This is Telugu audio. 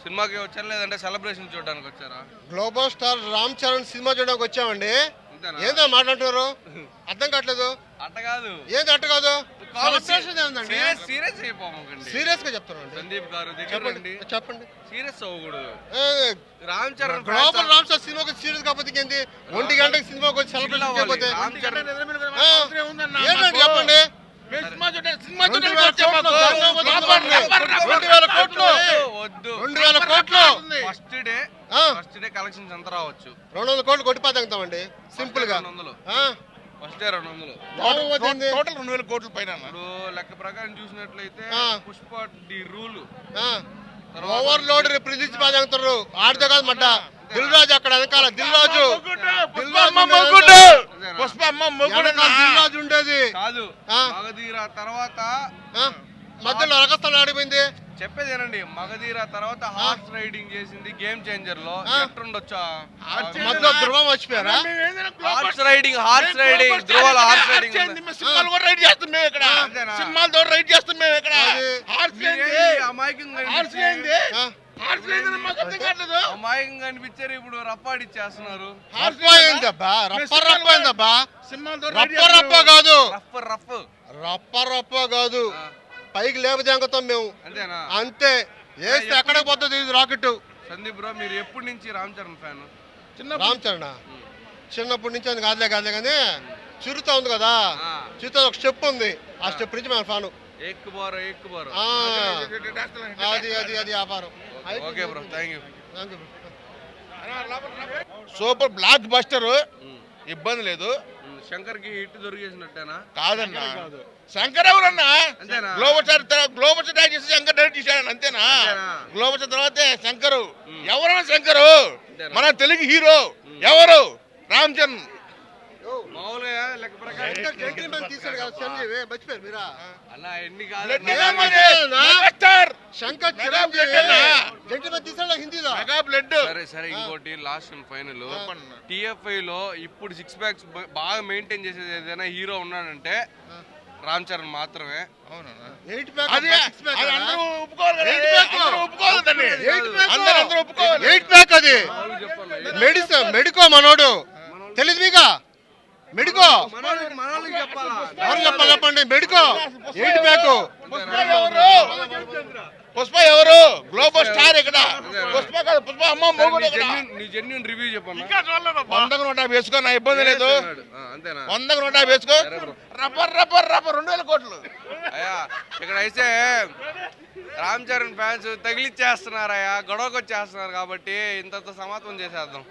సినిమాకి వచ్చారా లేదంటే సెలబ్రేషన్ చూడడానికి వచ్చారా? Global star Ram Charan cinema చూడడానికి వచ్చామండి. ఏందో మాట్లాడుతున్నారు, అర్థం కావట్లేదు. అట్ట కాదు, ఏంది అట్ట కాదు, సీరియస్ గా చెప్తున్నాను. సందీప్ గారు చెప్పండి. సీరియస్ అవ్వకూడదు. రామ్ చరణ్ గ్లోబల్ రామ్ చరణ్ సినిమాకి సీరియస్ కాకపోతే ఏంది? 1 గంటకి సినిమాకి వచ్చి సెలబ్రేషన్ చేయకపోతే ఏంటంటే చెప్పండి. 2000 కోట్లు ఫస్ట్ డే కలెక్షన్స్ ఎంత రావచ్చు? 200 కోట్లు కొట్టిపోతామండి సింపుల్ గా. ఫస్ట్ డే 200 టోటల్ 2000 కోట్ల పైన. ఇప్పుడు లెక్క ప్రకారం చూసినట్లయితే Pushpa the rule overload represent ఆడితే కాదు మడ్డ. దిల్ రాజు అక్కడ వెనకాల, దిల్ రాజు ఉండేది కాదు. మగధీర తర్వాత మధ్యలో రగస్థానం ఆడిపోయింది. చెప్పేదేనండి, మగధీర తర్వాత హార్స్ రైడింగ్ చేసింది గేమ్ చేంజర్ లో. ఎట్లుండొచ్చా మధ్యలో ధ్రువం వచ్చిపోయారా? హార్స్ రైడింగ్ ధ్రువాల హార్స్ రైడింగ్ సినిమాలు కూడా రైడ్ చేస్తాం మేము ఇక్కడ. సినిమాలు ద్వారా రైడ్ చేస్తాం మేము ఇక్కడ. అమాయకంగా అనిపించారు, ఇప్పుడు రప్పాడిచ్చేస్తున్నారు. రప్ప కాదు, పైకి లేపదేంగతాం మేము అంతే. వేస్తే ఎక్కడికి పోతుంది ఇది రాకెట్. సందీప్ బ్రో, మీరు ఎప్పటి నుంచి రామ్ చరణ్ ఫ్యాన్? రామ్ చరణ్ చిన్నప్పటి నుంచి అది కాదులే కానీ చిరుత ఉంది కదా, చిరుత ఒక స్టెప్ ఉంది, ఆ స్టెప్ నుంచి మన ఫ్యాను. అది వ్యాపారం. Okay bro, thank you. Super block buster, ఇబ్బంది లేదు. శంకర్ కి హిట్ దొరికేసినట్టేనా? కాదన్నా, శంకర్ ఎవరన్నా? గ్లోబల్ స్టార్ చేసి శంకర్ డైరెక్ట్ చేశాడు అంతేనా? గ్లోబల్ స్టార్ తర్వాతే శంకరు. ఎవరన్నా శంకరు? మన తెలుగు హీరో ఎవరు? రామ్ చరణ్. మామూలుగా లెక్క ప్రకారం సరే. ఇంకోటి లాస్ట్ అండ్ ఫైనల్, టిఎఫ్ఐ లో ఇప్పుడు 6 ప్యాక్స్ బాగా మెయింటైన్ చేసేది ఏదైనా హీరో ఉన్నాడంటే రామ్ చరణ్ మాత్రమే. మెడికో మనోడు తెలీదు మీకా? మెడికో చెప్పండి. Medico 8 pack. పుష్ప ఎవరు? గ్లోబల్ స్టార్ ఇక్కడ. పుష్ప కాదు, పుష్ప అమ్మ జెన్యూన్ రివ్యూ చెప్పండి. 100కు 150 వేసుకో, నా ఇబ్బంది లేదు. 100కు 150 వేసుకో. రబ్బర్ 2000 కోట్లు. అయ్యా ఇక్కడ అయితే రామ్ చరణ్ ఫ్యాన్స్ తగిలిచ్చేస్తున్నారయ్యా, గొడవకు వచ్చేస్తున్నారు. కాబట్టి ఇంతతో సమాప్తం చేసేద్దాం.